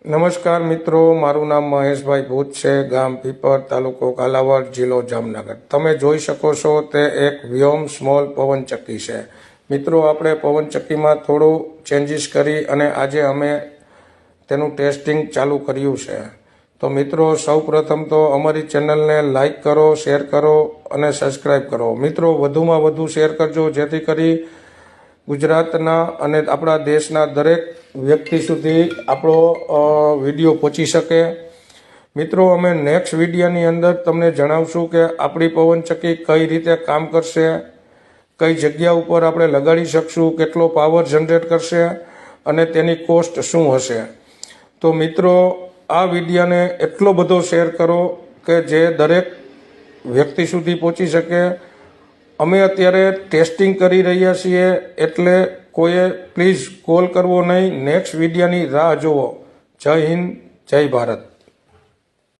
નમસ્કાર મિત્રો, મારું નામ મહેશભાઈ ભૂત છે. ગામ પીપર, તાલુકો કાલાવાડ, જિલ્લો જામનગર. તમે જોઈ શકો છો તે એક વ્યોમ સ્મોલ પવનચક્કી છે. મિત્રો, આપણે પવનચક્કીમાં થોડું ચેન્જીસ કરી અને આજે અમે તેનું ટેસ્ટિંગ ચાલુ કર્યું છે. તો મિત્રો, સૌ પ્રથમ તો અમારી ચેનલને લાઈક કરો, શેર કરો અને સબસ્ક્રાઈબ કરો. મિત્રો, વધુમાં વધુ શેર કરજો જેથી કરી ગુજરાતના અને આપણા દેશના દરેક વ્યક્તિ સુધી આપણો વિડીયો પહોંચી શકે. મિત્રો, અમે નેક્સ્ટ વિડીયોની અંદર તમને જણાવશું કે આપણી પવનચક્કી કઈ રીતે કામ કરશે, કઈ જગ્યા ઉપર આપણે લગાડી શકશું, કેટલો પાવર જનરેટ કરશે અને તેની કોસ્ટ શું હશે. તો મિત્રો, આ વિડીયોને એટલો બધો શેર કરો કે જે દરેક વ્યક્તિ સુધી પહોંચી શકે. અમે અત્યારે ટેસ્ટિંગ કરી રહ્યા છીએ એટલે કોઈએ પ્લીઝ કોલ કરવો નહીં. નેક્સ્ટ વિડીયોની રાહ જુઓ. જય હિન્દ, જય ભારત.